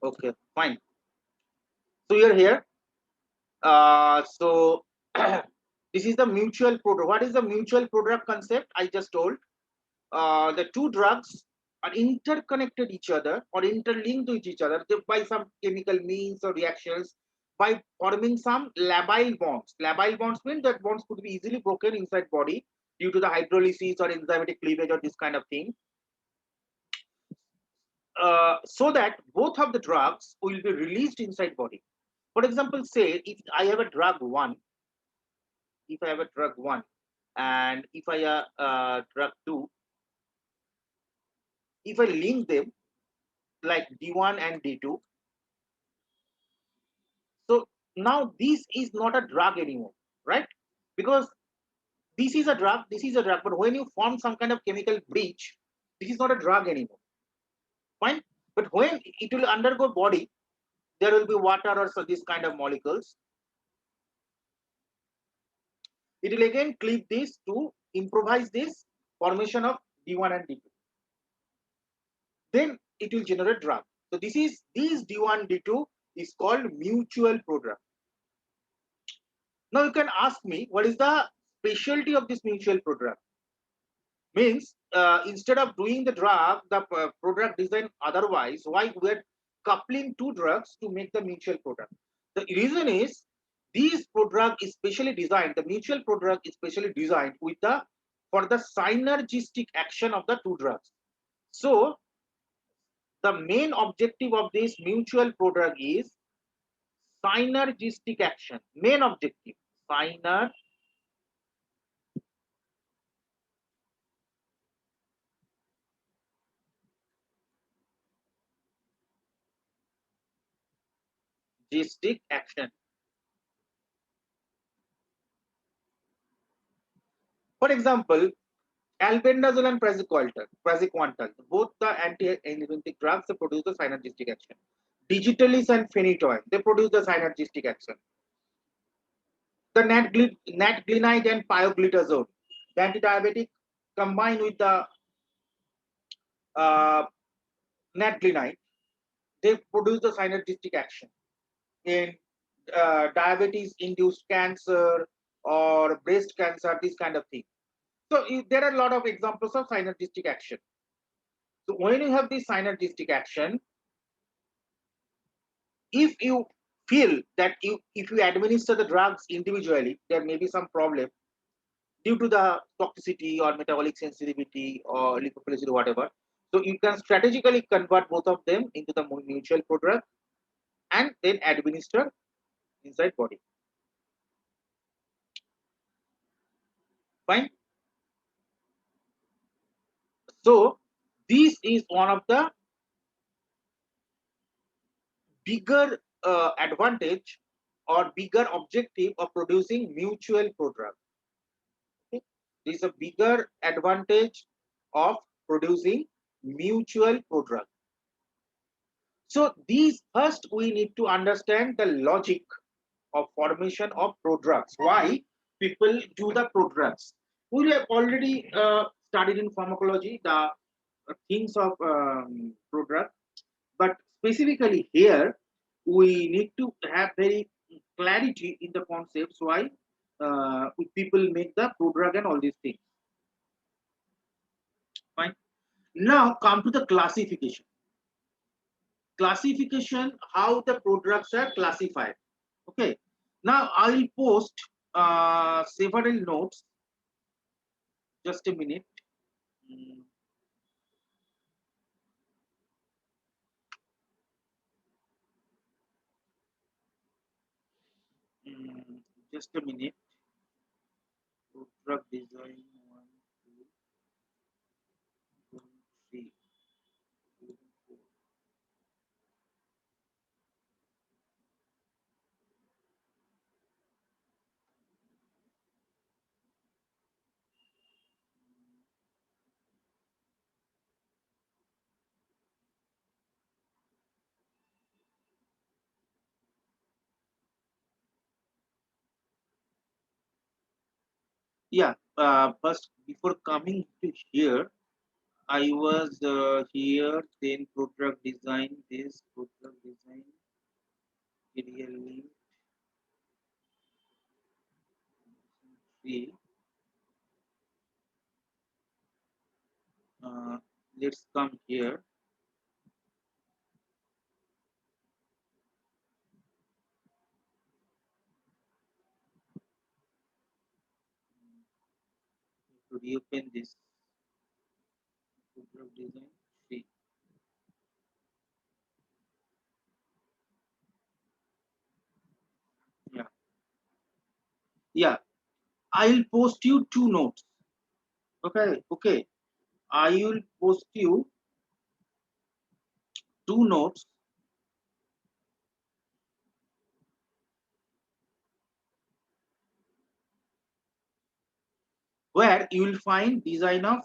Okay, fine. So you're here. So this is the mutual product. What is the mutual product concept? I just told. The two drugs are interconnected each other or interlinked with each other by some chemical means or reactions by forming some labile bonds. Labile bonds mean that bonds could be easily broken inside body due to the hydrolysis or enzymatic cleavage or this kind of thing. So that both of the drugs will be released inside body. For example, say if I have a drug one, if I have a drug one, and if I have drug two, if I link them like D1 and D2, so now this is not a drug anymore, right? Because this is a drug, but when you form some kind of chemical breach, this is not a drug anymore. Fine, but when it will undergo body, there will be water or so this kind of molecules. It will again cleave this to improvise this formation of D1 and D2. Then it will generate drug. So this D1 D2 is called mutual prodrug. Now you can ask me what is the specialty of this mutual prodrug? Means instead of doing the drug, the prodrug design otherwise, why we're coupling two drugs to make the mutual prodrug? The reason is these prodrug is specially designed. The mutual prodrug is specially designed with the for the synergistic action of the two drugs. So the main objective of this mutual prodrug is synergistic action. Main objective synergistic action. For example, albendazole and praziquantel, both the anti-arrhythmic drugs, they produce the synergistic action. Digitalis and phenytoin, they produce the synergistic action. The natglinide and pioglitazone, the antidiabetic, combined with the uh, natglinide, they produce the synergistic action in diabetes-induced cancer or breast cancer, this kind of thing. So there are a lot of examples of synergistic action. So when you have this synergistic action, if you feel that if you administer the drugs individually, there may be some problem due to the toxicity or metabolic sensitivity or lipophilicity, whatever. So you can strategically convert both of them into the mutual prodrug and then administer inside body. Fine. So this is one of the bigger advantage or bigger objective of producing mutual prodrug. Okay? This is a bigger advantage of producing mutual prodrug. So these first we need to understand the logic of formation of prodrugs. Why people do the prodrugs? We have already studied in pharmacology the things of prodrug, but specifically here we need to have very clarity in the concepts why people make the prodrug and all these things. Fine. Now come to the classification. Classification, how the prodrugs are classified. Okay. Now I will post several notes. Just a minute. Mm, just a minute. Prodrug design one, two, three, four. Yeah. First, before coming to here, I was here, then product design, this product design, really, see, uh, let's come here. To reopen this product design, see, yeah, yeah. I'll post you two notes. Okay, okay. I will post you two notes where you will find design of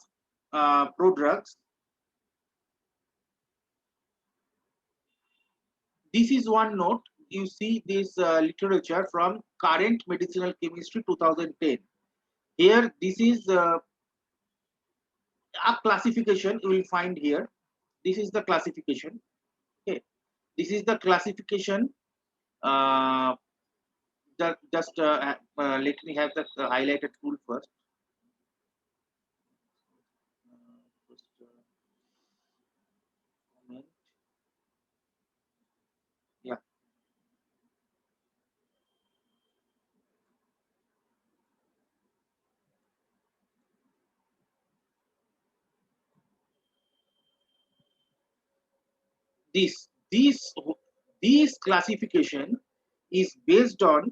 products. This is one note. You see this literature from Current Medicinal Chemistry 2010. Here, this is a classification you will find here. This is the classification. Okay, this is the classification. Uh, just let me have the highlighted tool first. Just, comment. Yeah, this this this classification is based on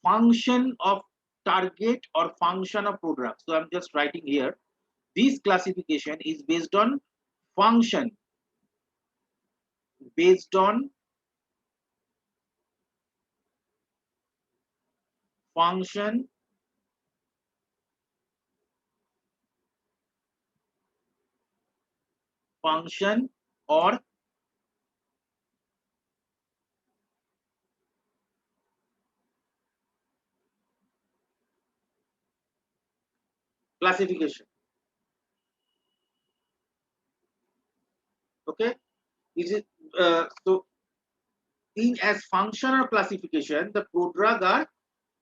function of target or function of product. So I'm just writing here. This classification is function, based on function function or classification. Okay, is it so in as function or classification, the prodrug are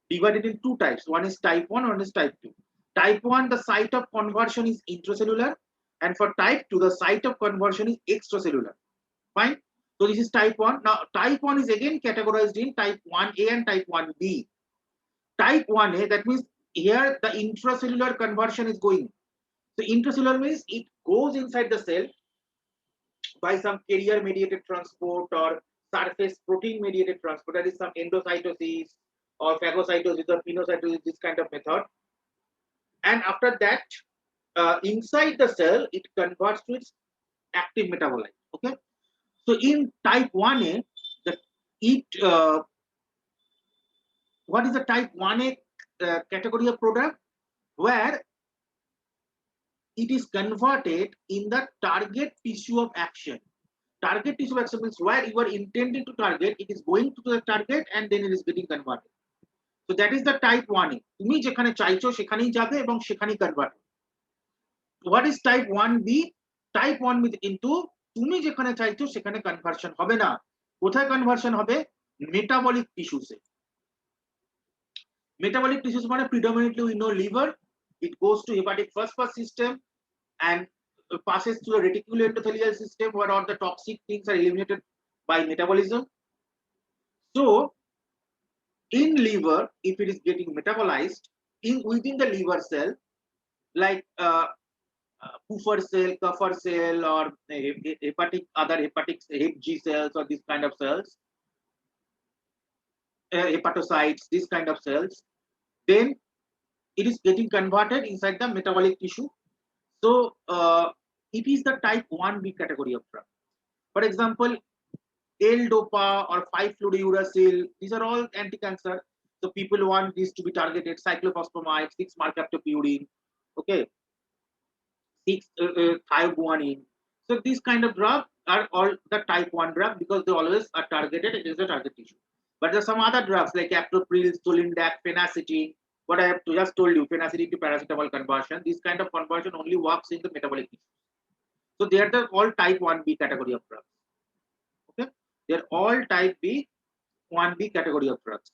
divided in two types. One is type 1, one is type 2. Type 1, the site of conversion is intracellular, and for type 2, the site of conversion is extracellular. Fine. So this is type 1. Now type 1 is again categorized in type 1A and type 1B. Type 1A, that means here the intracellular conversion is going. So intracellular means it goes inside the cell by some carrier mediated transport or surface protein mediated transport. That is some endocytosis or phagocytosis or pinocytosis, this kind of method. And after that, inside the cell, it converts to its active metabolite. Okay. So in type 1A, the it what is the type 1A category of product? Where it is converted in the target tissue of action. Target tissue of action means where you are intending to target, it is going to the target and then it is getting converted. So that is the type 1A. তুমি যেখানে চাইছো সেখানেই যাবে এবং সেখানেই convert. What is type 1B? Type 1B কিন্তু তুমি যেখানে চাইছো সেখানে কনভার্সন হবে না। কোথায় কনভার্সন হবে? মেটাবলিক টিস্যুসে। Metabolic tissues মানে predominantly we know liver. It goes to hepatic first pass system and passes through the reticuloendothelial system where all the toxic things are eliminated by metabolism. So in liver, if it is getting metabolized in within the liver cell, like Puffer cell, Kupffer cell, or hepatic other hepatic hep G cells or these kind of cells, hepatocytes, these kind of cells, then it is getting converted inside the metabolic tissue. So it is the type 1B category of drug. For example, L-DOPA or 5-fluorouracil, these are all anti-cancer. So people want this to be targeted. Cyclophosphamide, 6-marcaptopurine, okay, 6-thioguanine. So these kind of drugs are all the type 1 drug because they always are targeted against the target tissue. But there are some other drugs like captopril, solindac, phenacetin. what I have just told you, phenacidine to paracetamol conversion, this kind of conversion only works in the metabolic tissues. So they are the all type 1B category of drugs. Okay, they are all type B 1B category of drugs.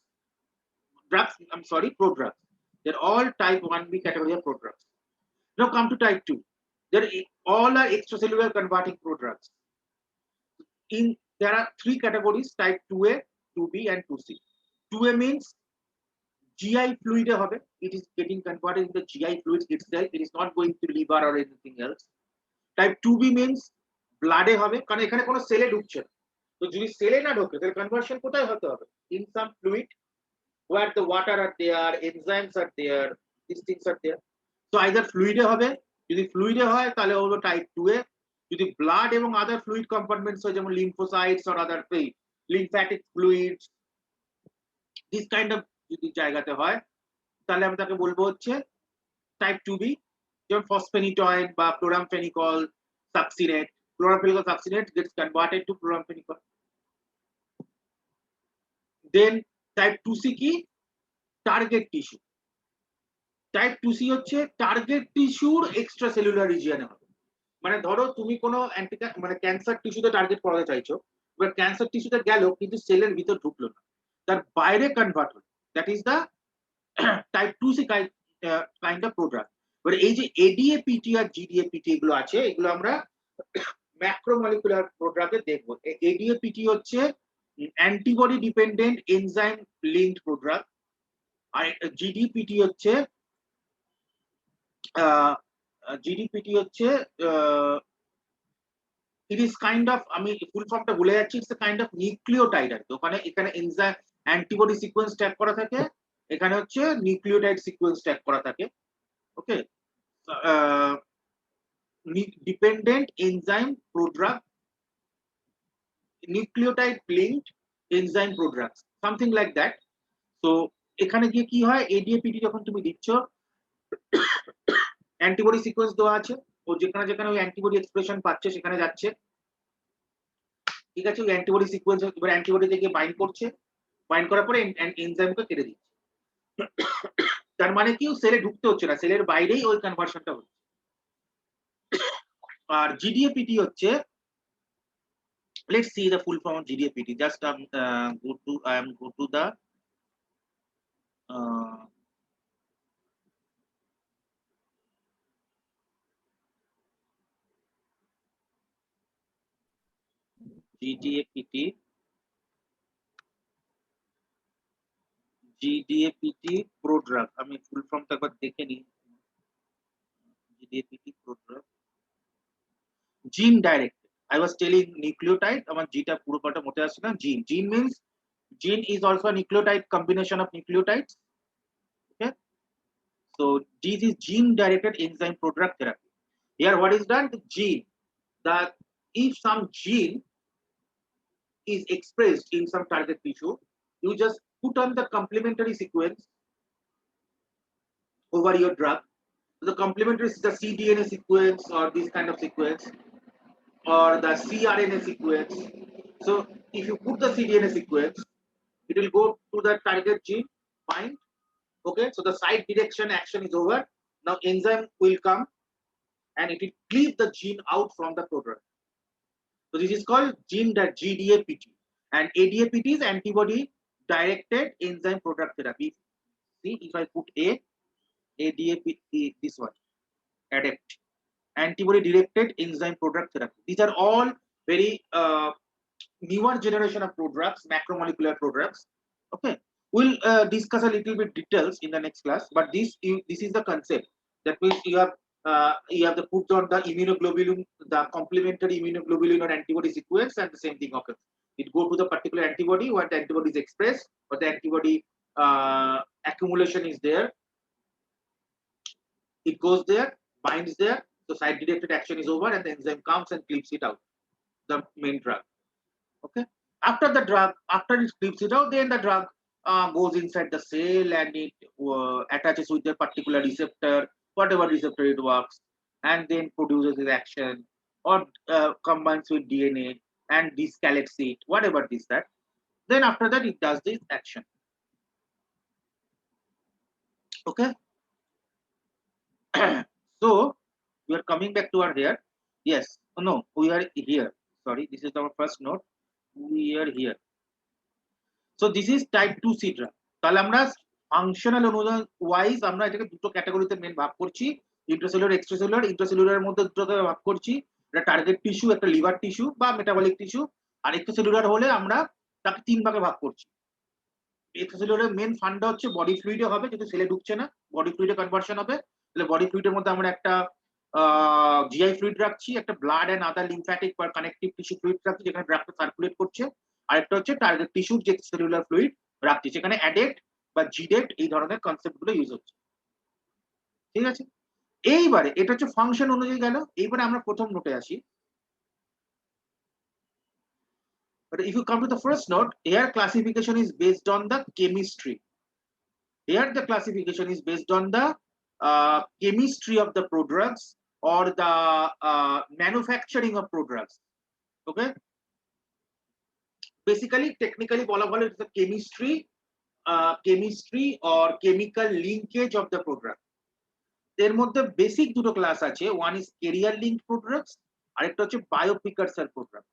I'm sorry, prodrugs. They're all type 1B category of prodrugs. Now come to type 2. They're all are extracellular converting prodrugs. There are three categories: type 2A, 2B, and 2C. 2A means GI fluid hobe. It is getting converted in the GI fluid itself. It is not going to liver or anything else. Type 2B means blood hobe, কারণ এখানে কোনো সেলে ঢুকছে না। তো যদি সেলে না ঢোকে তাহলে কনভার্সন কোথায় হতে হবে? In some fluid where the water are there, enzymes are there, these things are there. So either fluid hobe, যদি fluid হয় তাহলে হলো type 2A, যদি blood এবং other fluid compartments হয় যেমন lymphocytes or other lymphatic fluids, this kind of যদি জায়গাতে হয় তাহলে আমি তাকে বলবো হচ্ছে type 2B, যেমন phosphenytoin বা chloramphenicol succinate. Chloramphenicol succinate gets converted to chloramphenicol. Then type 2C কি? Target tissue. টাইপ 2C হচ্ছে টার্গেট টিস্যুর এক্সট্রাসেলুলার রিজিয়নে হবে। মানে ধরো তুমি কোনো মানে ক্যান্সার টিস্যুতে টার্গেট করাতে চাইছো, এবার ক্যান্সার টিস্যুতে গেল কিন্তু সেলের ভিতর ঢুকলো না, তার বাইরে কনভার্ট হলো, that is the type 2C kind of product. এবার এই যে এডিএপিটি আর জিডিএপিটি এগুলো আছে, এগুলো আমরা ম্যাক্রোমলিকুলার প্রোডাক্টে দেখবো। এডিএপিটি হচ্ছে antibody dependent enzyme linked product, আর জিডিপিটি হচ্ছে জিডিপিটি হচ্ছে ইট ইজ কাইন্ড অফ, আমি ফুল ফর্মটা ভুলে যাচ্ছি, it's a kind of nucleotide আর কি। ওখানে এখানে এনজাইম অ্যান্টিবডি সিকোয়েন্স ট্যাগ করা থাকে, এখানে হচ্ছে নিউক্লিওটাইড সিকোয়েন্স ট্যাগ করা থাকে। Okay, dependent enzyme product, nucleotide linked enzyme product, something like that. তো এখানে গিয়ে কি হয়, এডিএপিটি যখন তুমি দিচ্ছ অ্যান্টিবডি সিকোয়েন্স দেওয়া আছে, ও যেখানে যেখানে ওই অ্যান্টিবডি এক্সপ্রেশন পাচ্ছে সেখানে যাচ্ছে, ঠিক আছে। ওই অ্যান্টিবডি সিকোয়েন্স এবার অ্যান্টিবডি থেকে বাইন্ড করছে, বাইন্ড করার পরে এনজাইমকে কেটে দিচ্ছে। তার মানে কি সেলে ঢুকতে হচ্ছে না, সেলের বাইরেই ওই কনভার্সনটা হচ্ছে। আর জিডিএপিটি হচ্ছে, let's see the full form of GDAPT. Just go to the GDAPT prodrug. আমি ফুল ফর্মটা একবার দেখে নিই। GDAPT prodrug, gene directed. I was telling nucleotide, আমার জিটা পুরো পাটা মতে আসছে না। Gene, gene means gene is also a nucleotide combination of nucleotides. Okay, so this is gene directed enzyme prodrug therapy. Here what is done? The gene, that if some gene is expressed in some target tissue, you just put on the complementary sequence over your drug. The complementary is the cDNA sequence or this kind of sequence or the cRNA sequence. So if you put the cDNA sequence, it will go to the target gene, bind. Okay, so the side direction action is over. Now enzyme will come and it will cleave the gene out from the product. So this is called gene that GDAPT, and ADAPT is antibody directed enzyme product therapy. See, if I put ADAPT, this one, ADAPT, antibody directed enzyme product therapy. These are all very newer generation of products, macromolecular products. Okay, we'll discuss a little bit details in the next class, but this is the concept. That means you have to put on the immunoglobulin, the complementary immunoglobulin or antibody sequence, and the same thing occurs. It go to the particular antibody where the antibody is expressed, or the antibody accumulation is there. It goes there, binds there, so side directed action is over, and the enzyme comes and clips it out, the main drug. Okay, after the drug, after it clips it out, then the drug goes inside the cell and it attaches with the particular receptor, whatever receptor it works, and then produces its action or combines with DNA and descalates it, whatever this that. Then after that it does this action. Okay. So we are coming back to our here. Yes. Oh, no, we are here. Sorry, this is our first note. We are here. So this is type 2C drug. তাহলে আমরা functional অনুযায়ী wise আমরা এটাকে দুটো ক্যাটাগরিতে main ভাগ করছি, intracellular extracellular. ইন্ট্রাসেলুলারের মধ্যে দুটোকে ভাগ করছি, একটা টার্গেট টিস্যু, একটা লিভার টিস্যু বা মেটাবলিক টিস্যু। আর এক্সট্রাসেলুলার হলে আমরা তাকে তিন ভাগে ভাগ করছি। এক্সট্রাসেলুলারের মেন ফান্ডটা হচ্ছে বডি ফ্লুইডে হবে, যেহেতু সেলে ঢুকছে না, বডি ফ্লুইডে কনভার্সন হবে। তাহলে বডি ফ্লুইডের মধ্যে আমরা একটা জিআই ফ্লুইড রাখছি, একটা ব্লাড এন্ড আদার লিম্ফ্যাটিক বা কানেকটিভ টিস্যু ফ্লুইড রাখছি যেখানে ব্লাডটা সার্কুলেট করছে, আরেকটা হচ্ছে টার্গেট টিস্যুর যে সেলুলার ফ্লুইড রাখছি, সেখানে অ্যাডেক্ট বা জিডেট এই ধরনের কনসেপ্ট গুলো ইউজ হচ্ছে। ঠিক আছে, এইবারে এটা হচ্ছে ফাংশন অনুযায়ী গেল। এইবারে আমরা প্রথম নোটে আসি। But if you come to the first note, here classification is based on the chemistry. Here the classification is based on the chemistry of the prodrugs or the manufacturing of prodrugs. Okay. Basically, technically, it's the chemistry or chemical linkage of the prodrug. এর মধ্যে basic দুটো class আছে, one is career linked products, আরেকটা হচ্ছে বায়োপ্রিকারসর product.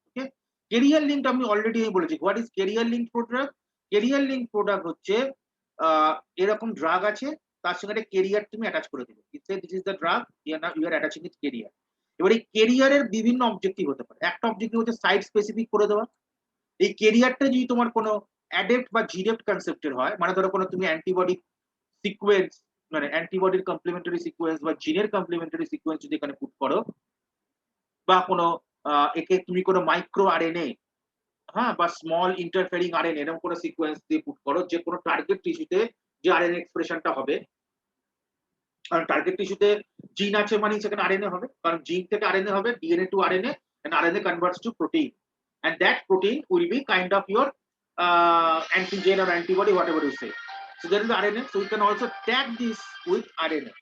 ওকে, career linked আমি already বলেছি। What is career linked product? Career linked product হচ্ছে এরকম ড্রাগ আছে, তার সঙ্গে একটা ক্যারিয়ার তুমি অ্যাটাচ করে দিবে। It say this is the drug, you are attaching with carrier. এবার এই ক্যারিয়ারের বিভিন্ন অবজেক্টিভ হতে পারে। একটা অবজেক্টিভ হচ্ছে সাইট স্পেসিফিক করে দেওয়া। এই ক্যারিয়ারটা যদি তোমার কোনো অ্যাডেপ্ট বা জিডেপ্ট কনসেপ্টের হয়, মানে ধরো কোনো তুমি অ্যান্টিবডি সিকোয়েন্স, মানে অ্যান্টিবডির কমপ্লিমেন্টারি সিকোয়েন্স বা জিনের কমপ্লিমেন্টারি সিকোয়েন্স যদি এখানে পুট করো, বা কোনো একে তুমি কোনো মাইক্রো আরএনএ, হ্যাঁ, বা স্মল ইন্টারফেরিং আরএনএ এরকম কোনো সিকোয়েন্স দিয়ে পুট করো, যে কোনো টার্গেট টিস্যুতে যে আরএনএ এক্সপ্রেশনটা হবে, কারণ টার্গেট টিস্যুতে জিন আছে মানে সেখানে আরএনএ হবে, কারণ জিন থেকে আরএনএ হবে, DNA to RNA, and RNA converts to protein, and that protein will be kind of your antigen or antibody, whatever you say. So there is the RNA, so you can also tag this with RNA.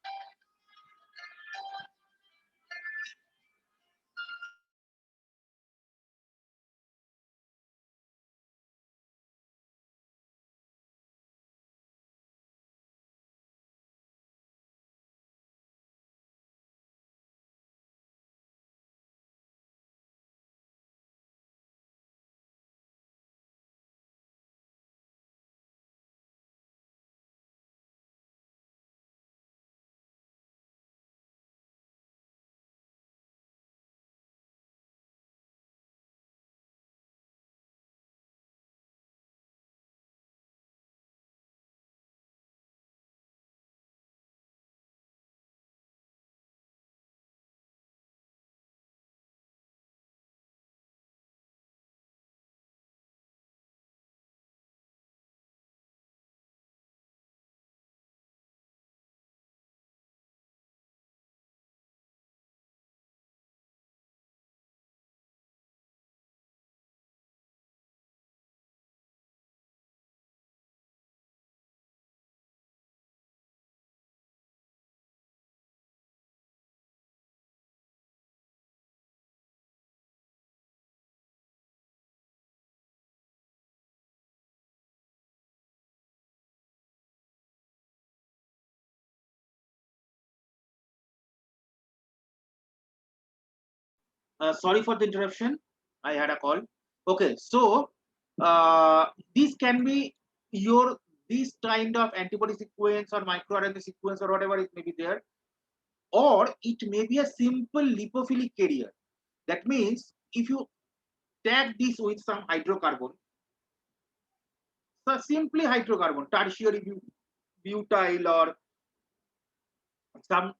Sorry for the interruption, I had a call. Okay, so this can be your this kind of antibody sequence or microRNA sequence or whatever it may be there, or it may be a simple lipophilic carrier. That means if you tag this with some hydrocarbon, so simply hydrocarbon, tertiary butyl, or some,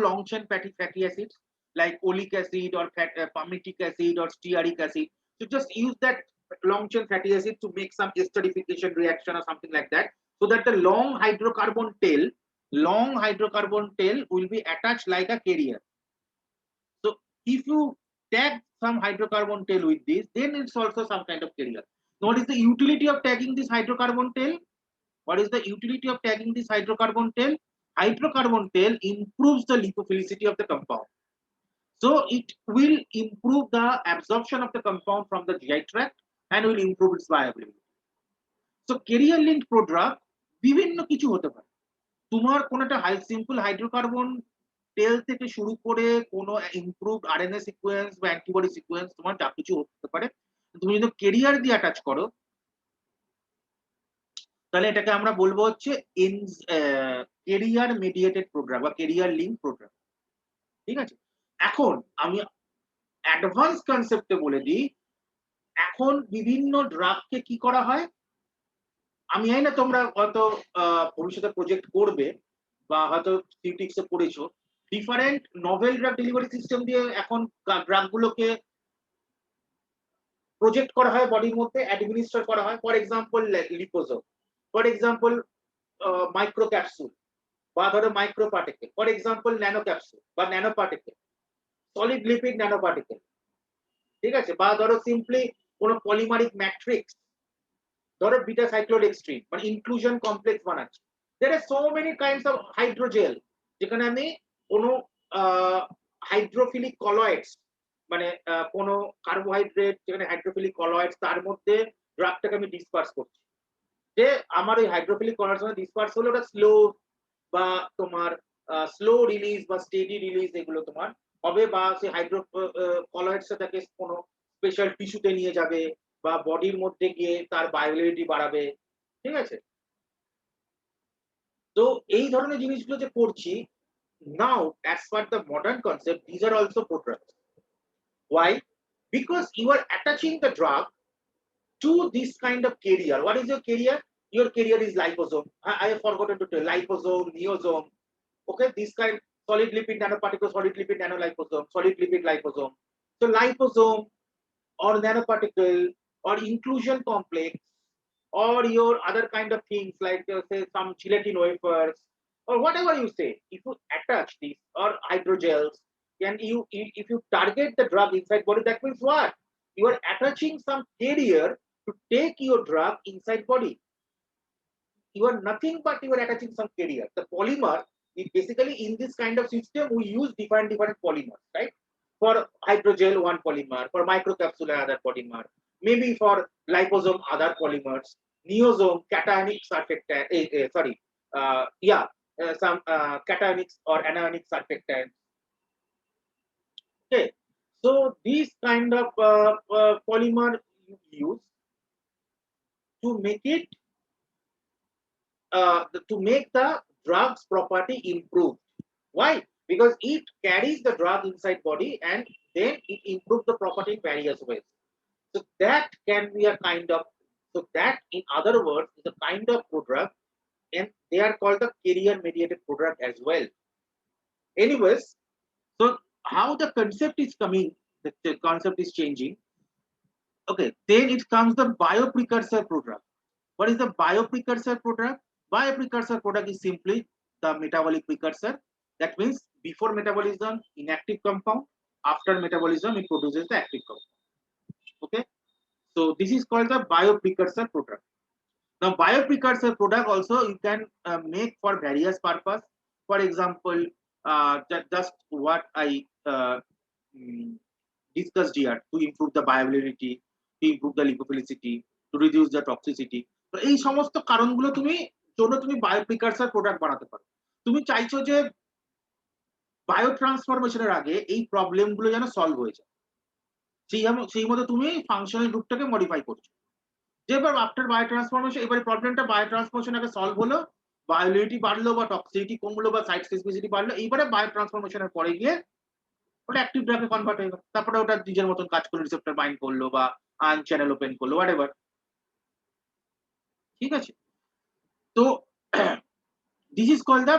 long chain fatty acids like oleic acid or palmitic acid or stearic acid. So just use that long chain fatty acid to make some esterification reaction or something like that, so that the long hydrocarbon tail will be attached like a carrier. So if you tag some hydrocarbon tail with this, then it's also some kind of carrier. Now, what is the utility of tagging this hydrocarbon tail? What is the utility of tagging this hydrocarbon tail? Hydrocarbon tail improves the lipophilicity of the compound. So it will improve the absorption of the compound from the GI tract and will improve its viability. So carrier linked prodrug বিভিন্ন কিছু হতে পারে। তোমার কোন একটা simple hydrocarbon টেল থেকে শুরু করে কোনো ইমপ্রুভড আরএনএ সিকোয়েন্স বা অ্যান্টিবডি সিকোয়েন্স তোমার যা কিছু হতে পারে, তুমি যদি কেরিয়ার দিয়ে অ্যাটাচ করো তাহলে এটাকে আমরা বলবো হচ্ছে কেরিয়ার মেডিয়েটেড প্রোগ্রাম বা কেরিয়ার লিঙ্ক প্রোগ্রাম। ঠিক আছে, এখন আমি অ্যাডভান্স কনসেপ্টে বলে দিই, এখন বিভিন্ন ড্রাগকে কি করা হয়, আমি জানি না তোমরা হয়তো ভবিষ্যতে প্রজেক্ট করবে বা হয়তো সিউটিক্সে পড়েছো, different novel drug delivery system দিয়ে এখন ড্রাগ গুলোকে প্রজেক্ট করা হয়, বডির মধ্যে অ্যাডমিনিস্টার করা হয়। For example liposome, for example micro capsule বা ধরো micro particle, for example nano capsule বা nano particle, solid lipid nano particle. ঠিক আছে, বা ধরো সিম্পলি কোনো পলিমারিক ম্যাট্রিক্স, ধরো বিটা সাইক্লোডেক্সট্রিন মানে ইনক্লুশন কমপ্লেক্স বানাচ্ছি। There are so many kinds of hydrogel, যেখানে আমি কোনো হাইড্রোফিলিক কলয়েডস মানে কোনো কার্বোহাইড্রেট যেখানে হাইড্রোফিলিক কলয়েডস তার মধ্যে ড্রাগটাকে আমি ডিসপার্স করছি, যে আমার ওই হাইড্রোফিলিক কলয়েডস মানে ডিসপার্স হলে ওটা স্লো বা তোমার স্লো রিলিজ বা স্টেডি রিলিজ এগুলো তোমার হবে, বা সেই হাইড্রো কলয়েডসটাকে কোনো স্পেশাল টিস্যুতে নিয়ে যাবে বা বডির মধ্যে গিয়ে তার বায়োলিটি বাড়াবে। ঠিক আছে, তো এই ধরনের জিনিসগুলো যে করছি, now as per the modern concept these are also products. Why? Because you are attaching the drug to this kind of carrier. What is your carrier? Your carrier is liposome. I have forgotten to tell, liposome, neosome. Okay, this kind, solid lipid nanoparticle, solid lipid nanoliposome, solid lipid liposome. So liposome or nanoparticle or inclusion complex or your other kind of things like say some gelatin wafers or whatever you say, if you attach these or hydrogels, and if you target the drug inside body, that means what? You are attaching some carrier to take your drug inside body. You are nothing but you are attaching some carrier. The polymer is basically in this kind of system we use different polymers, right? For hydrogel one polymer, for microcapsule another polymer, maybe for liposome other polymers, neosome cationic surfactant, some cationics or anionic surfactants. Okay, so these kind of polymer you use to make it to make the drug's property improved. Why? Because it carries the drug inside body and then it improves the property in various ways. So that can be a kind of, so that in other words is a kind of prodrug, and they are called the carrier mediated prodrug as well. Anyways, so how the concept is coming, the concept is changing. Okay, then it comes the bioprecursor prodrug. What is the bioprecursor prodrug? Bioprecursor product is simply the metabolic precursor. That means before metabolism, inactive compound. After metabolism, it produces the active compound. Okay, so this is called the bioprecursor product. Now, bioprecursor product also you can make for various purpose. For example, just what I discussed here, to improve the viability, to improve the lipophilicity, to reduce the toxicity. তো এই সমস্ত কারণগুলো তুমি বায়োপ্রিকারসার product বানাতে পারো। তুমি চাইছো যে বায়ো ট্রান্সফরমেশনের আগে এই প্রবলেমগুলো যেন সলভ হয়ে যায়, সেই মতো তুমি ফাংশনাল গ্রুপটাকে মডিফাই করছো। যে এবার আফটার বায়ো ট্রান্সফরমেশন, এবারে প্রবলেমটা বায়ো ট্রান্সফরমেশন আগে সলভ হলো, বায়োলিটি বাড়লো বা টক্সিসিটি কমলো বা সাইট স্পেসিফিসিটি বাড়লো, এইবারে বায়ো ট্রান্সফরমেশনের পরে গিয়ে ওটা অ্যাক্টিভ ড্রাগে কনভার্ট হয়ে গেল, তারপরে ওটা নিজের মতন কাজ করে রিসেপ্টর বাইন্ড করলো বা আয়ন চ্যানেল ওপেন করলো, হোয়াটএভার। ঠিক আছে, তো this is called the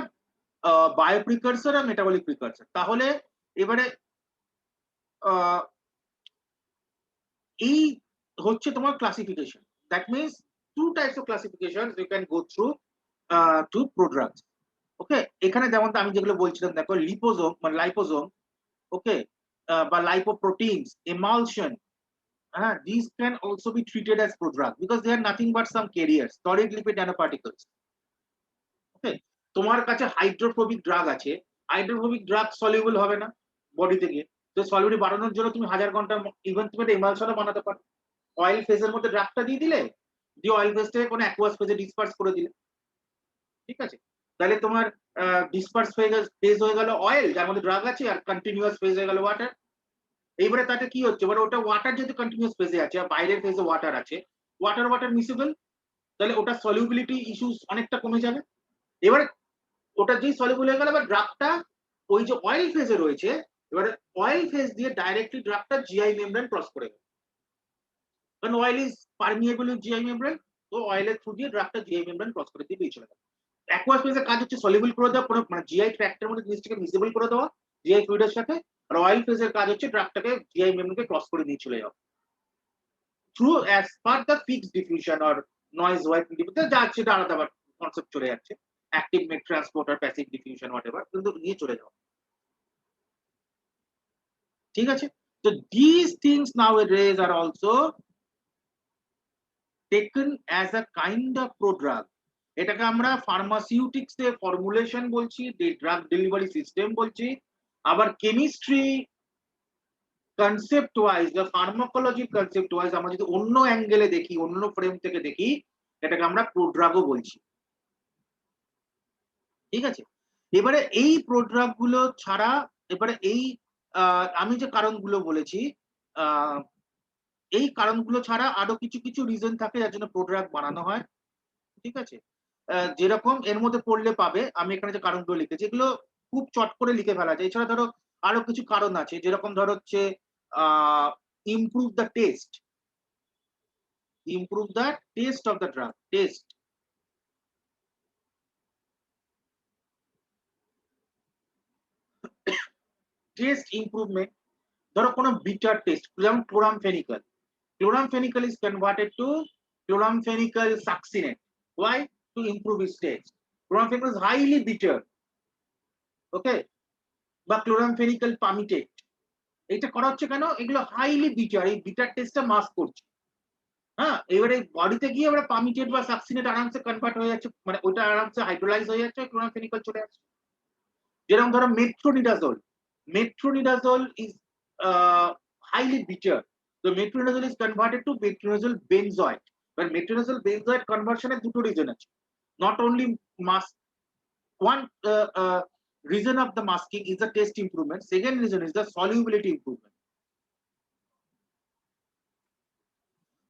bioprecursor আর মেটাবলিক প্রিকারসর। তাহলে এবারে এই হচ্ছে তোমার classification. That means two types of classification you can go through to products. Okay, এখানে যেমন আমি যেগুলো বলছিলাম, দেখো লিপোজোম মানে লাইপোজোম, ওকে, বা লাইপোপ্রোটিনস, এমালশন, these can also be treated as prodrug because they are nothing but some carriers, solid lipid nanoparticles. ওকে, তোমার কাছে হাইড্রোফোবিক ড্রাগ আছে, হাইড্রোফোবিক ড্রাগ সলিউবল হবে না বডিতে গিয়ে, তো সলিউবিলিটি বাড়ানোর জন্য তুমি 1000 ঘন্টা ইভেন তুমি একটা এমালশনও বানাতে পারো। অয়েল ফেজের মধ্যে ড্রাগটা দিয়ে দিলে, দিয়ে অয়েল ফেজটাকে কোনো অ্যাকুয়াস ফেজে ডিসপার্স করে দিলে। ঠিক আছে, তাহলে তোমার ডিসপার্স ফেজ হয়ে গেল অয়েল, যার মধ্যে ড্রাগ আছে, আর কন্টিনিউয়াস ফেজ হয়ে গেল ওয়াটার। এইবারে তাতে কি হচ্ছে, এবার ওটা ওয়াটার যেহেতু কন্টিনিউয়াস ফেজে আছে আর বাইরের ফেজে ওয়াটার আছে, ওয়াটার ওয়াটার মিসেবল, তাহলে ওটা সলিউবিলিটি ইস্যুস অনেকটা কমে যাবে। এবারে ওটা যেই সলিউবল হয়ে গেল, এবার ড্রাগটা ওই যে অয়েল ফেজে রয়েছে, এবারে অয়েল ফেজ দিয়ে ডাইরেক্টলি ড্রাগটা জিআই মেমব্রেন ক্রস করে গেল, কারণ oil is permeable with GI membrane, তো অয়েলের থ্রু দিয়ে ড্রাগটা জিআই মেমব্রেন ক্রস করে দিয়ে চলে গেল। অ্যাকুয়াস ফেজের কাজ হচ্ছে সলিউবল করে দেওয়া, কোনো মানে জিআই ট্র্যাক্টের মধ্যে জিনিসটাকে মিসেবল করে দেওয়া জিআই ফ্লুইডের সাথে, আর অয়েল ফেজের কাজ হচ্ছে ড্রাগটাকে জিআই মেমব্রেনকে ক্রস করে নিয়ে চলে যাওয়া through as per the fixed diffusion or noise white diffusion, যা সেটা আলাদা আবার কনসেপ্ট চলে যাচ্ছে, অ্যাক্টিভ মেট ট্রান্সপোর্ট আর প্যাসিভ ডিফিউশন হোয়াটএভার, কিন্তু নিয়ে চলে যাওয়া। ঠিক আছে, তো these things nowadays are also taken as a kind of prodrug, এটাকে আমরা ফার্মাসিউটিক্স এ ফর্মুলেশন বলছি, ড্রাগ ডেলিভারি সিস্টেম বলছি, আবার কেমিস্ট্রি কনসেপ্ট ওয়াইজ বা ফার্মাকোলজি কনসেপ্ট ওয়াইজ আমরা যদি অন্য অ্যাঙ্গেলে দেখি, অন্য ফ্রেম থেকে দেখি, এটাকে আমরা প্রোড্রাগও বলছি। ঠিক আছে, এবারে এই প্রোড্রাগ গুলো ছাড়া, এবারে এই আমি যে কারণগুলো বলেছি, এই কারণগুলো ছাড়া আরো কিছু কিছু রিজন থাকে যার জন্য প্রোড্রাগ বানানো হয়। ঠিক আছে, যেরকম এর মধ্যে পড়লে পাবে, আমি এখানে যে কারণগুলো লিখেছি এগুলো খুব চট করে লিখে ফেলা যায়। এছাড়া ধরো আরো কিছু কারণ আছে, যেরকম ধরো হচ্ছে improve the test, improve the taste of the drug, taste improvement, ধরো কোনো bitter taste, যেমন chloramphenicol, chloramphenicol is converted to chloramphenicol succinate, why? To improve its taste. Chloramphenicol is highly bitter, okay, বা chloramphenicol palmitate, এটা করা হচ্ছে কেন, এগুলো highly bitter, এই বিটার টেস্টটা মাস্ক করছে। হ্যাঁ, এবারে বডিতে গিয়ে এবারে পামিটেট বা সাকসিনেট আরামসে কনভার্ট হয়ে যাচ্ছে, মানে ওটা আরামসে হাইড্রোলাইজ হয়ে যাচ্ছে, ক্লোরামফেনিকল চলে আসছে। যেরকম ধরো metronidazole, metronidazole is highly bitter, so metronidazole is converted to metronidazole benzoate, but metronidazole benzoate conversion এর দুটো রিজন আছে, not only mask, one reason of the masking is the taste improvement, second reason is the solubility improvement,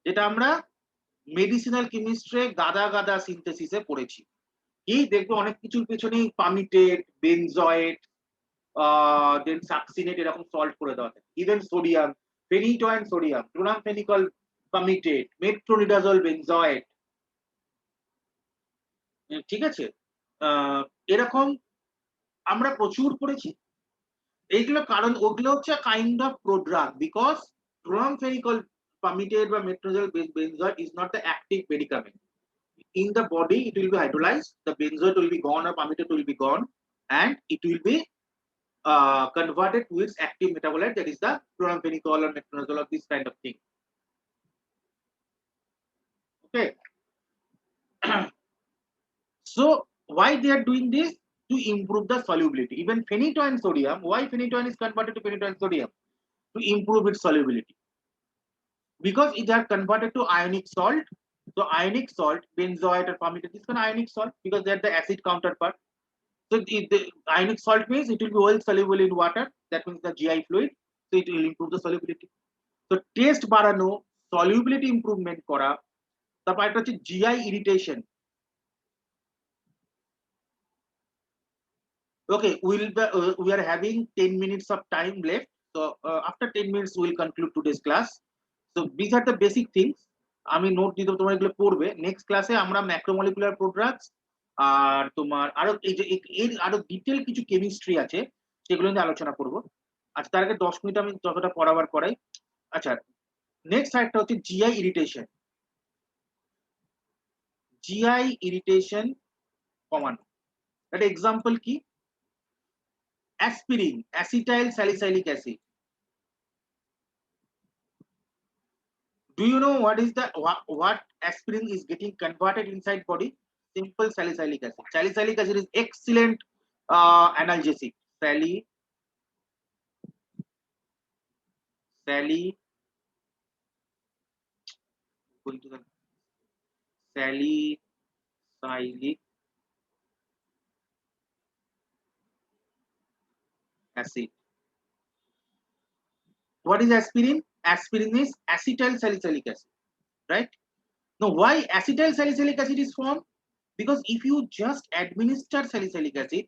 যেটা আমরা medicinal chemistry গাদা গাদা সিনথেসিসে পড়েছি। এই দেখবে অনেক কিছুর পেছনেই পামিটেট, বেনজয়েট, দেন সাকসিনেট এরকম সল্ট করে দেওয়া থাকে, even sodium, phenytoin sodium, chloramphenicol palmitate, metronidazole benzoate. ঠিক আছে, এরকম আমরা প্রচুর পড়েছি এইগুলো, কারণ ওগুলো হচ্ছে kind of prodrug, because chloramphenicol পামিটেট বা metronidazole benzoate is not the active medicament. In the body it will be hydrolyzed, the benzoate will be gone or palmitate will be gone, and it will be converted to its active metabolite, that is the chloramphenicol or metronidazole or this kind of thing. Okay. So why they are doing this? To improve the solubility. Even phenytoin sodium, why phenytoin is converted to phenytoin sodium? To improve its solubility, because it are converted to ionic salt. So ionic salt, benzoate or palmitate, this kind of ionic salt, because they are the acid counterpart. So the ionic salt means it will be well soluble in water, that means the GI fluid, so it will improve the solubility. So taste বাড়ানো, solubility improvement করা, তারপর একটা হচ্ছে GI irritation. Okay, we are having 10 minutes of time left, so after 10 minutes we'll conclude today's class. So these are the basic things, আমি note দিয়ে দেবো, তোমরা এগুলো পড়বে। নেক্সট ক্লাসে আমরা ম্যাক্রোমলিকুলার প্রোডাক্টস আর তোমার আরো এই যে এর আরো ডিটেল কিছু কেমিস্ট্রি আছে সেগুলো নিয়ে আলোচনা করব। আচ্ছা, তার আগে 10 মিনিট আমি যতটা পড়াবার করাই। আচ্ছা, নেক্সট আরেকটা হচ্ছে জিআই ইরিটেশন, জিআই ইরিটেশন কমানো। একটা এক্সাম্পল কি, aspirin, acetyl salicylic acid. Do you know what is the what aspirin is getting converted inside body? Simple salicylic acid. Salicylic acid is excellent analgesic. Going to the salicylic acid. What is aspirin? Aspirin is acetyl salicylic acid, right? Now, why acetyl salicylic acid is formed? Because if you just administer salicylic acid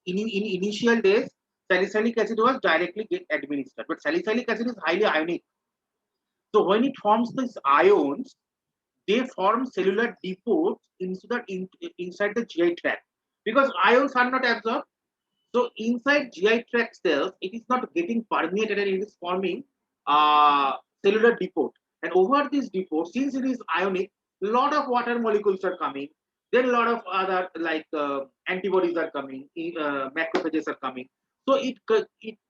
in initial days, salicylic acid was directly get administered, but salicylic acid is highly ionic. So when it forms these ions, they form cellular depots inside the GI tract, because ions are not absorbed. So inside GI tract cells, it is not getting permeated and it is forming cellular depot. And over this depot, since it is ionic, a lot of water molecules are coming. Then a lot of other like antibodies are coming, macrophages are coming. So it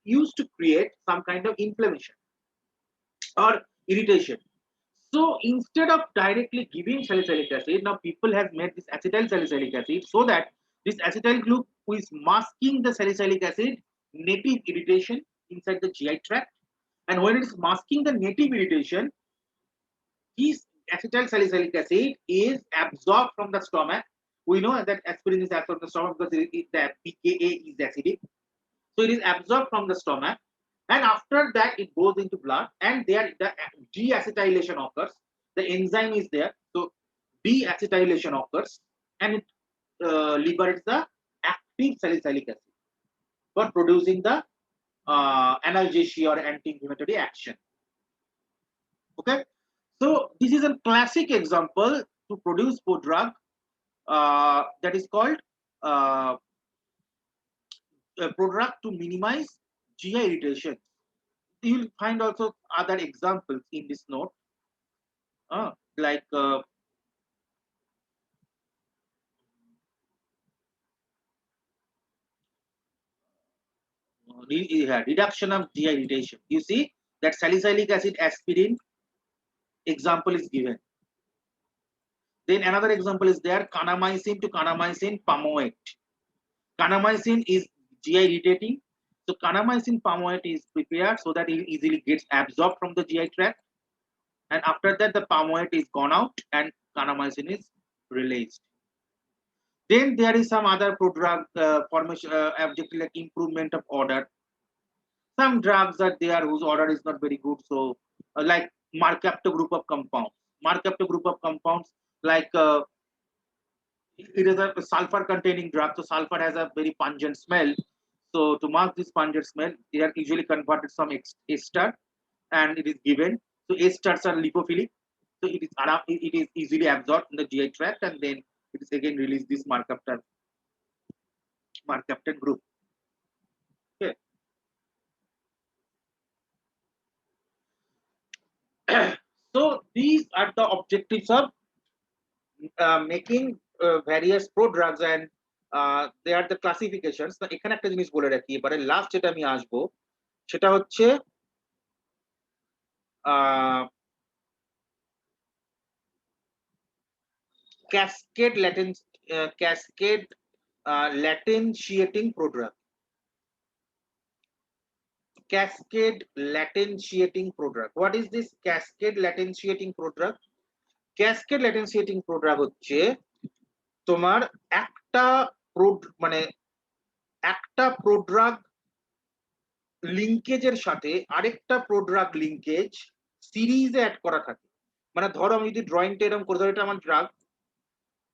used to create some kind of inflammation or irritation. So instead of directly giving salicylic acid, now people have made this acetyl salicylic acid, so that this acetyl group is masking the salicylic acid native irritation inside the GI tract. And when it is masking the native irritation, this acetyl salicylic acid is absorbed from the stomach. We know that aspirin is absorbed from the stomach because the pKa is acidic. So it is absorbed from the stomach, and after that it goes into blood, and there the deacetylation occurs. The enzyme is there, so deacetylation occurs, and it liberates the active salicylic acid for producing the analgesia or anti-inflammatory action. Okay, so this is a classic example to produce prodrug that is called uh, a prodrug to minimize GI irritation. You will find also other examples in this note, like reduction of GI irritation. You see that salicylic acid aspirin example is given. Then another example is there, kanamycin to kanamycin pamoate. Kanamycin is GI irritating, so kanamycin pamoate is prepared so that it easily gets absorbed from the GI tract, and after that the pamoate is gone out and kanamycin is released. Then there is some other prodrug formation objective like improvement of order. Some drugs are there whose order is not very good. So, like Mercapto group of compounds. Mercapto group of compounds, like it is a sulfur containing drug. So sulfur has a very pungent smell. So to mask this pungent smell, they are usually converted some ester, and it is given. So esters are lipophilic. So it is easily absorbed in the GI tract, and then it is again released this Mercaptan group. Okay. So these are the objectives of making various prodrugs, and they are the classifications. তো এখানে একটা জিনিস বলে রাখি, এবারে last যেটা আমি আসবো সেটা হচ্ছে cascade latentiating prodrug. Cascade latentiating prodrug. What is this cascade latentiating prodrug? Cascade latentiating prodrug হচ্ছে তোমার একটা মানে একটা প্রোড্রাগ লিঙ্কেজের সাথে আরেকটা প্রোড্রাগ লিঙ্কেজ সিরিজে অ্যাড করা থাকে। মানে ধরো আমি যদি ড্রয়িংটা এরকম করে ধরো এটা আমার ড্রাগ,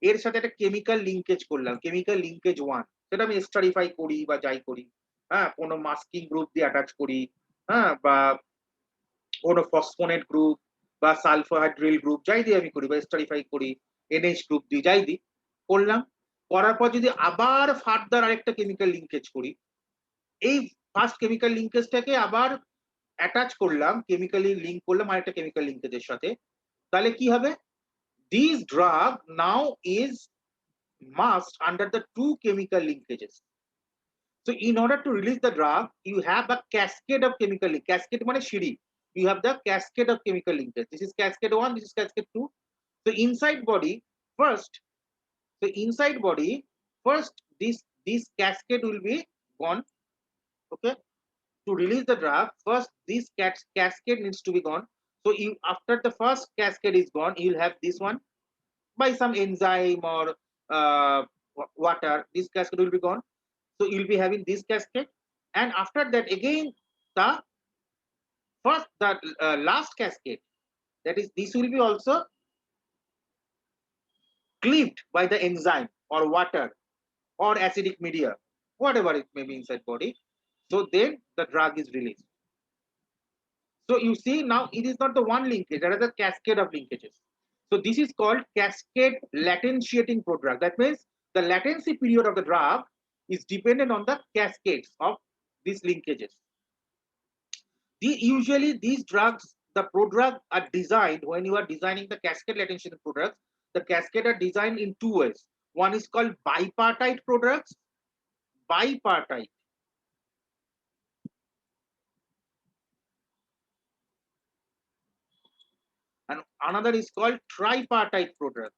এর সাথে একটা কেমিক্যাল লিঙ্কেজ করলাম, কেমিক্যাল লিঙ্কেজ 1, সেটা আমি এস্টারিফাই করি বা যাই করি, হ্যাঁ, কোনো মাস্কিং গ্রুপ দিয়ে অ্যাটাচ করি, হ্যাঁ, বা কোনো ফসফোনেট গ্রুপ বা সালফোহাইড্রিল গ্রুপ যাই দিয়ে আমি করি, বা এস্টারিফাই করি, এনএইচ গ্রুপ দিয়ে যাই দিই, করলাম। করার পর যদি আবার ফার্দার আরেকটা কেমিক্যাল লিঙ্কেজ করি, এই ফার্স্ট কেমিক্যাল লিঙ্কেজটাকে আবার অ্যাটাচ করলাম, কেমিক্যালি লিঙ্ক করলাম আরেকটা কেমিক্যাল লিঙ্কেজের সাথে, তাহলে কি হবে? This drug now is masked under the two chemical linkages. So in order to release the drug, you have a cascade of chemical link. Cascade মানে সিঁড়ি. You have the cascade of chemical linkage. This is cascade 1, this is cascade 2. So inside body, first this cascade will be gone. Okay, to release the drug, first this cascade needs to be gone. So you, after the first cascade is gone, you'll have this one by some enzyme or water. This cascade will be gone. So you'll be having this cascade, and after that again the last cascade, that is, this will be also cleaved by the enzyme or water or acidic media, whatever it may be inside body. So then the drug is released. So you see, now it is not the one linkage, there is a cascade of linkages. So this is called cascade latentiating prodrug. That means the latency period of the drug is dependent on the cascades of these linkages. Usually these drugs, the prodrug are designed, when you are designing the cascade latentiating prodrugs, the cascade are designed in two ways. One is called bipartite prodrugs, bipartite. And another is called tripartite prodrugs.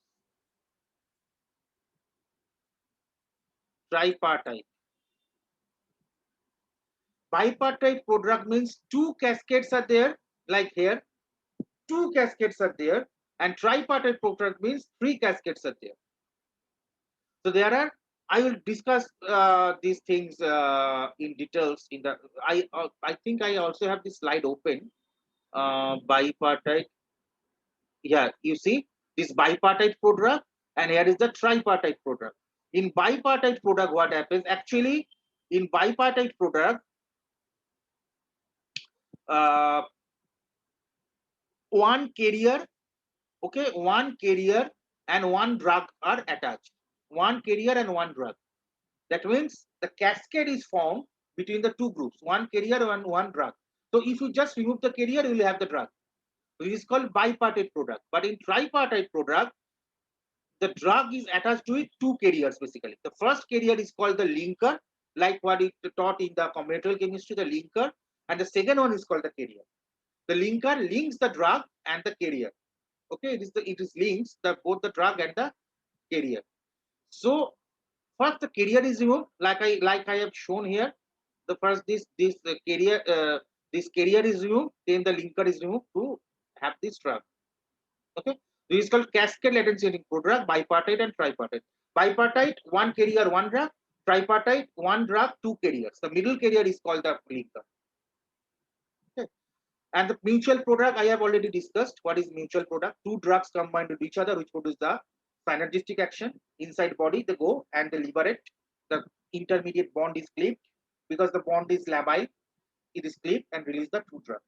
Tripartite. Bipartite prodrug means two cascades are there, like here, two cascades are there, and tripartite prodrug means three cascades are there. So there are, I will discuss these things in details in the, I think I also have this slide open. Bipartite. Yeah, you see this bipartite prodrug, and here is the tripartite prodrug. In bipartite prodrug, what happens actually? In bipartite prodrug, one carrier, okay, one carrier and one drug are attached. One carrier and one drug. That means the cascade is formed between the two groups, one carrier and one drug. So if you just remove the carrier, you will have the drug. So this is called bipartite prodrug. But in tripartite prodrug, the drug is attached to it two carriers basically. The first carrier is called the linker, like what it taught in the combinatorial chemistry, the linker, and the second one is called the carrier. The linker links the drug and the carrier. Okay, it is links both the drug and the carrier. So first the carrier is removed, like I have shown here. The first this carrier is removed, then the linker is removed to have this drug. Okay, this is called cascade latentiating prodrug, bipartite and tripartite. Bipartite, one carrier, one drug. Tripartite, one drug, two carriers. The middle carrier is called the linker. Okay. And the mutual prodrug I have already discussed. What is mutual prodrug? Two drugs combined with each other, which produce the synergistic action inside body. They go and they liberate. The intermediate bond is cleaved because the bond is labile. It is cleaved and release the two drugs.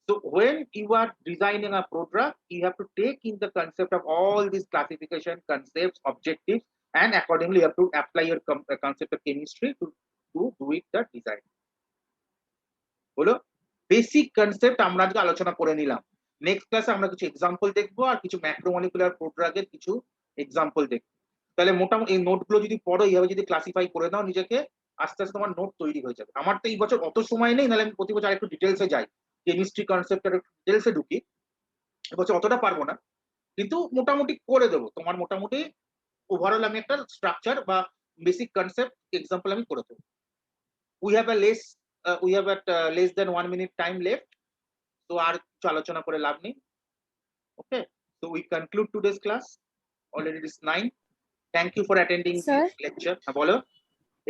So when you are designing a prodrug, you have to take in the concept of all these classification concepts, objectives, and accordingly you have to apply your concept of chemistry to do it the design. হলো basic concept আমরা আজকে আলোচনা করে নিলাম। Next ক্লাসে আমরা কিছু example দেখবো আর কিছু ম্যাক্রোমলিকুলার প্রোডাক্টের কিছু এক্সাম্পল দেখবো। তাহলে মোটামুটি এই নোটগুলো যদি পড়ো, এইভাবে যদি ক্লাসিফাই করে দাও নিজেকে, আস্তে আস্তে তোমার নোট তৈরি হয়ে যাবে। আমার তো এই বছর অত সময় নেই, নাহলে আমি প্রতি বছর আরেকটু ডিটেলসে যাই, কেমিস্ট্রি কনসেপ্টের ডিটেলসে ঢুকি। এবছর অতটা পারবো না, কিন্তু মোটামুটি করে দেবো। তোমার মোটামুটি ওভারঅল আমি একটা স্ট্রাকচার বা বেসিক কনসেপ্ট এক্সাম্পল আমি করে দেবো। We have at less than 1 minute time left, so আর কিছু আলোচনা করে লাভ নেই। Okay, so we conclude today's class. Already it is 9. Thank you for attending this lecture. বলো,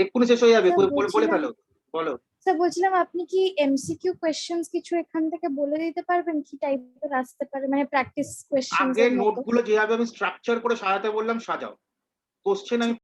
এক্ষুনি শেষ হয়ে যাবে, বলে ফেলো, বলো। স্যার বলছিলাম, আপনি কি এমসিকিউ কোশ্চেনস কিছু এখান থেকে বলে দিতে পারবেন কি টাইপের আসতে পারে, মানে প্র্যাকটিস কোশ্চেনস? আগে নোটগুলো যেভাবে আমি স্ট্রাকচার করে সাজাতে বললাম সাজাও, কোশ্চেন আমি